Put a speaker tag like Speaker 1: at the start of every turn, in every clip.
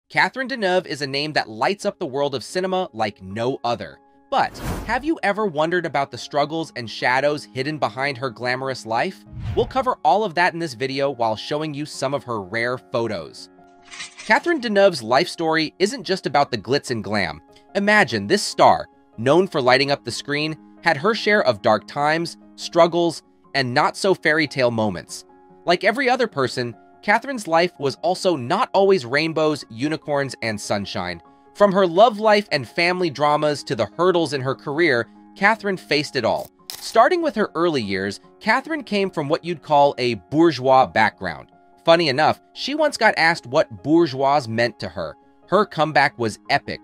Speaker 1: Catherine Deneuve is a name that lights up the world of cinema like no other. But have you ever wondered about the struggles and shadows hidden behind her glamorous life? We'll cover all of that in this video while showing you some of her rare photos. Catherine Deneuve's life story isn't just about the glitz and glam. Imagine this star, known for lighting up the screen, had her share of dark times, struggles, and not-so-fairy tale moments. Like every other person, Catherine's life was also not always rainbows, unicorns, and sunshine. From her love life and family dramas to the hurdles in her career, Catherine faced it all. Starting with her early years, Catherine came from what you'd call a bourgeois background. Funny enough, she once got asked what bourgeois meant to her. Her comeback was epic.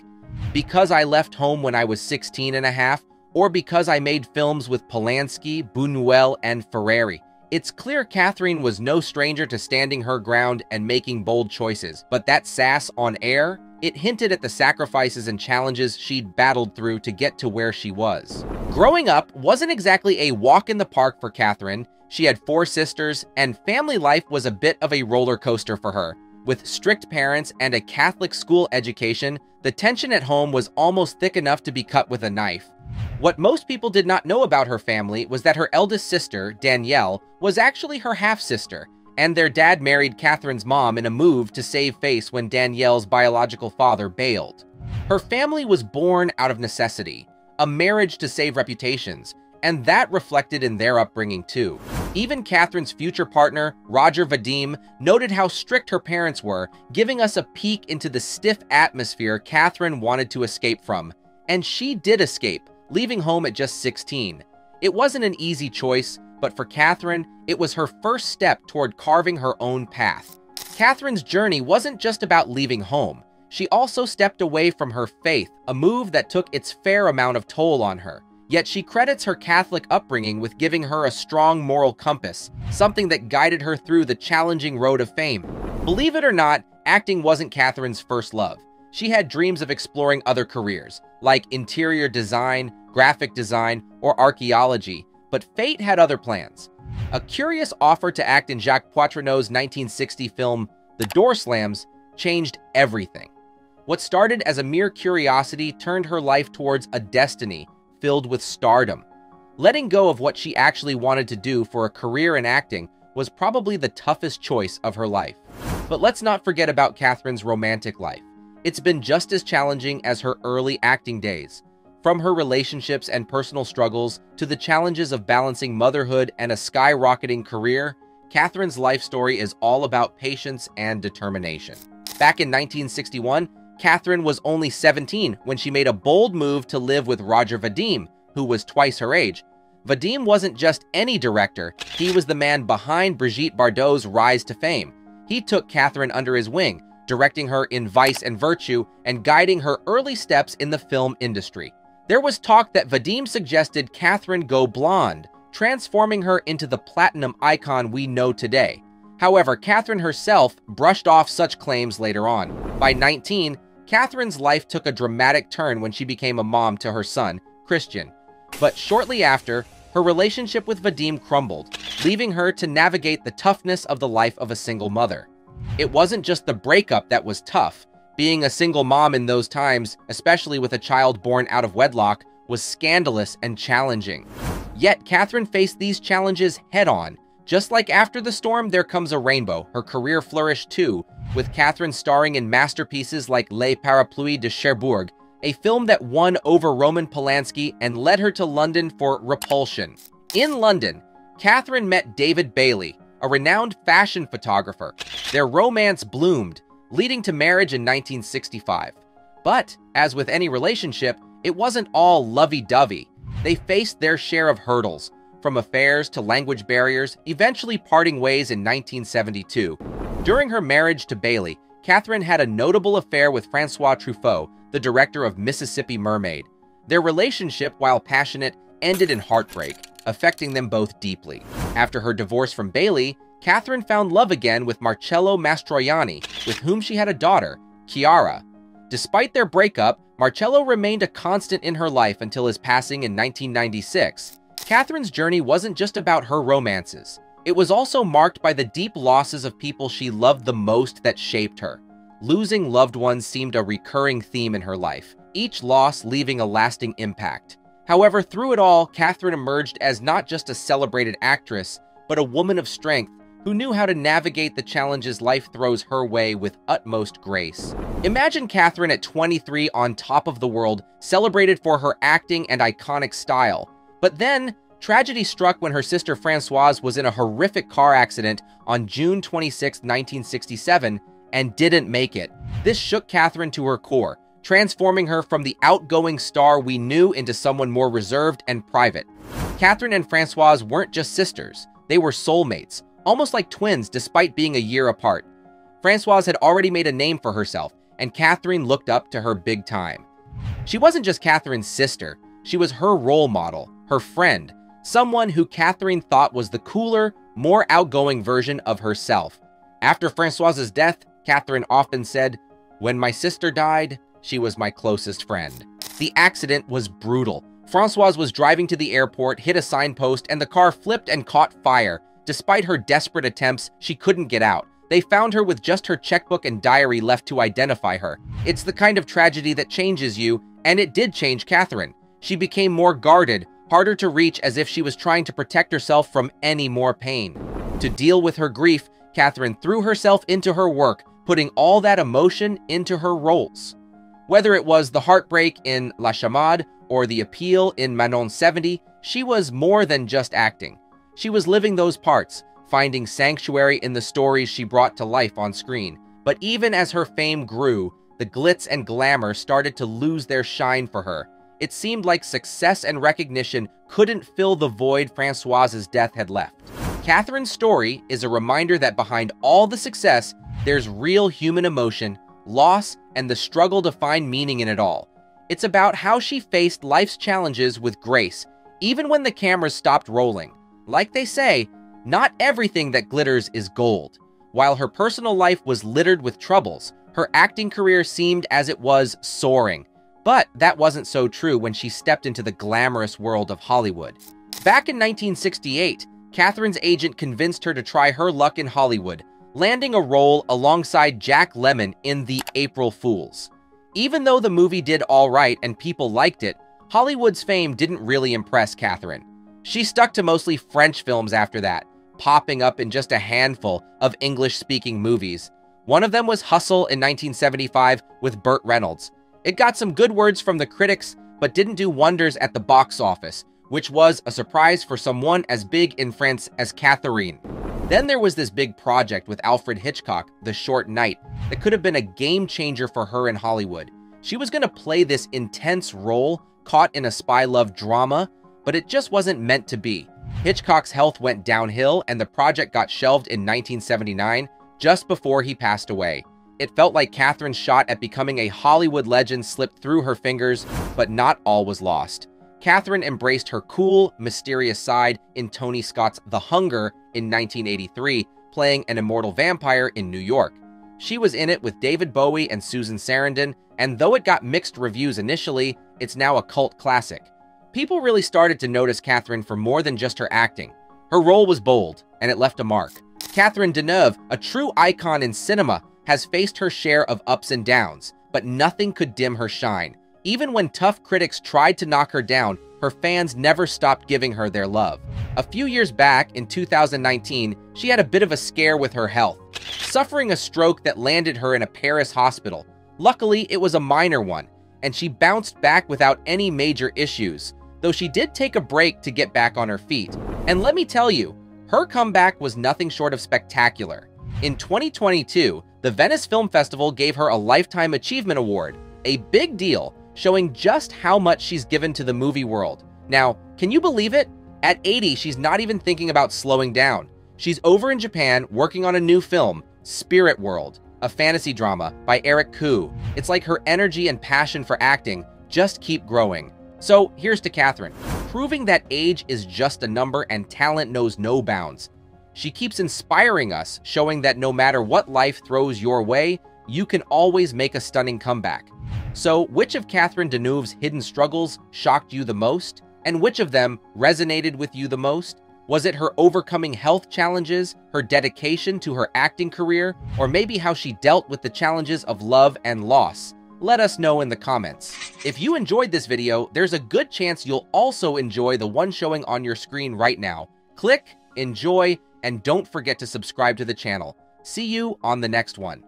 Speaker 1: Because I left home when I was 16 and a half, or because I made films with Polanski, Buñuel, and Ferreri. It's clear Catherine was no stranger to standing her ground and making bold choices, but that sass on air, it hinted at the sacrifices and challenges she'd battled through to get to where she was. Growing up wasn't exactly a walk in the park for Catherine. She had 4 sisters, and family life was a bit of a roller coaster for her. With strict parents and a Catholic school education, the tension at home was almost thick enough to be cut with a knife. What most people did not know about her family was that her eldest sister, Danielle, was actually her half-sister, and their dad married Catherine's mom in a move to save face when Danielle's biological father bailed. Her family was born out of necessity, a marriage to save reputations, and that reflected in their upbringing too. Even Catherine's future partner, Roger Vadim, noted how strict her parents were, giving us a peek into the stiff atmosphere Catherine wanted to escape from. And she did escape, leaving home at just 16. It wasn't an easy choice, but for Catherine, it was her first step toward carving her own path. Catherine's journey wasn't just about leaving home. She also stepped away from her faith, a move that took its fair amount of toll on her. Yet she credits her Catholic upbringing with giving her a strong moral compass, something that guided her through the challenging road of fame. Believe it or not, acting wasn't Catherine's first love. She had dreams of exploring other careers, like interior design, graphic design, or archaeology, but fate had other plans. A curious offer to act in Jacques Poitrinot's 1960 film, The Door Slams, changed everything. What started as a mere curiosity turned her life towards a destiny filled with stardom. Letting go of what she actually wanted to do for a career in acting was probably the toughest choice of her life. But let's not forget about Catherine's romantic life. It's been just as challenging as her early acting days. From her relationships and personal struggles to the challenges of balancing motherhood and a skyrocketing career, Catherine's life story is all about patience and determination. Back in 1961, Catherine was only 17 when she made a bold move to live with Roger Vadim, who was twice her age. Vadim wasn't just any director, he was the man behind Brigitte Bardot's rise to fame. He took Catherine under his wing, directing her in Vice and Virtue and guiding her early steps in the film industry. There was talk that Vadim suggested Catherine go blonde, transforming her into the platinum icon we know today. However, Catherine herself brushed off such claims later on. By 19, Catherine's life took a dramatic turn when she became a mom to her son, Christian. But shortly after, her relationship with Vadim crumbled, leaving her to navigate the toughness of the life of a single mother. It wasn't just the breakup that was tough. Being a single mom in those times, especially with a child born out of wedlock, was scandalous and challenging. Yet Catherine faced these challenges head-on. Just like after the storm, there comes a rainbow. Her career flourished too, with Catherine starring in masterpieces like Les Parapluies de Cherbourg, a film that won over Roman Polanski and led her to London for Repulsion. In London, Catherine met David Bailey, a renowned fashion photographer. Their romance bloomed, leading to marriage in 1965. But, as with any relationship, it wasn't all lovey-dovey. They faced their share of hurdles, from affairs to language barriers, eventually parting ways in 1972. During her marriage to Bailey, Catherine had a notable affair with Francois Truffaut, the director of Mississippi Mermaid. Their relationship, while passionate, ended in heartbreak, affecting them both deeply. After her divorce from Bailey, Catherine found love again with Marcello Mastroianni, with whom she had a daughter, Chiara. Despite their breakup, Marcello remained a constant in her life until his passing in 1996. Catherine's journey wasn't just about her romances. It was also marked by the deep losses of people she loved the most that shaped her. losing loved ones seemed a recurring theme in her life, each loss leaving a lasting impact. However, through it all, Catherine emerged as not just a celebrated actress, but a woman of strength who knew how to navigate the challenges life throws her way with utmost grace. Imagine Catherine at 23 on top of the world, celebrated for her acting and iconic style. But then, tragedy struck when her sister Françoise was in a horrific car accident on June 26, 1967, and didn't make it. This shook Catherine to her core, transforming her from the outgoing star we knew into someone more reserved and private. Catherine and Françoise weren't just sisters, they were soulmates, almost like twins despite being a year apart. Françoise had already made a name for herself, and Catherine looked up to her big time. She wasn't just Catherine's sister, she was her role model, her friend, someone who Catherine thought was the cooler, more outgoing version of herself. After Françoise's death, Catherine often said, "When my sister died, she was my closest friend." The accident was brutal. Françoise was driving to the airport, hit a signpost, and the car flipped and caught fire. Despite her desperate attempts, she couldn't get out. They found her with just her checkbook and diary left to identify her. It's the kind of tragedy that changes you, and it did change Catherine. She became more guarded, harder to reach, as if she was trying to protect herself from any more pain. To deal with her grief, Catherine threw herself into her work, putting all that emotion into her roles. Whether it was the heartbreak in La Chamade or the appeal in Manon 70, she was more than just acting. She was living those parts, finding sanctuary in the stories she brought to life on screen. But even as her fame grew, the glitz and glamour started to lose their shine for her. It seemed like success and recognition couldn't fill the void Françoise's death had left. Catherine's story is a reminder that behind all the success, there's real human emotion, loss, and the struggle to find meaning in it all. It's about how she faced life's challenges with grace, even when the cameras stopped rolling. Like they say, not everything that glitters is gold. While her personal life was littered with troubles, her acting career seemed as it was soaring. But that wasn't so true when she stepped into the glamorous world of Hollywood. Back in 1968, Catherine's agent convinced her to try her luck in Hollywood, landing a role alongside Jack Lemmon in The April Fools. Even though the movie did all right and people liked it, Hollywood's fame didn't really impress Catherine. She stuck to mostly French films after that, popping up in just a handful of English-speaking movies. One of them was Hustle in 1975 with Burt Reynolds. It got some good words from the critics, but didn't do wonders at the box office, which was a surprise for someone as big in France as Catherine. Then there was this big project with Alfred Hitchcock, The Short Night, that could have been a game-changer for her in Hollywood. She was going to play this intense role, caught in a spy love drama, but it just wasn't meant to be. Hitchcock's health went downhill, and the project got shelved in 1979, just before he passed away. It felt like Catherine's shot at becoming a Hollywood legend slipped through her fingers, but not all was lost. Catherine embraced her cool, mysterious side in Tony Scott's The Hunger in 1983, playing an immortal vampire in New York. She was in it with David Bowie and Susan Sarandon, and though it got mixed reviews initially, it's now a cult classic. People really started to notice Catherine for more than just her acting. Her role was bold, and it left a mark. Catherine Deneuve, a true icon in cinema, has faced her share of ups and downs, but nothing could dim her shine. Even when tough critics tried to knock her down, her fans never stopped giving her their love. A few years back, in 2019, she had a bit of a scare with her health, suffering a stroke that landed her in a Paris hospital. Luckily, it was a minor one, and she bounced back without any major issues, though she did take a break to get back on her feet. And let me tell you, her comeback was nothing short of spectacular. In 2022, the Venice Film Festival gave her a Lifetime Achievement Award, a big deal, showing just how much she's given to the movie world. Now, can you believe it? At 80, she's not even thinking about slowing down. She's over in Japan working on a new film, Spirit World, a fantasy drama by Eric Koo. It's like her energy and passion for acting just keep growing. So here's to Catherine, proving that age is just a number and talent knows no bounds. She keeps inspiring us, showing that no matter what life throws your way, you can always make a stunning comeback. So which of Catherine Deneuve's hidden struggles shocked you the most? And which of them resonated with you the most? Was it her overcoming health challenges, her dedication to her acting career, or maybe how she dealt with the challenges of love and loss? Let us know in the comments. If you enjoyed this video, there's a good chance you'll also enjoy the one showing on your screen right now. Click, enjoy, and don't forget to subscribe to the channel. See you on the next one.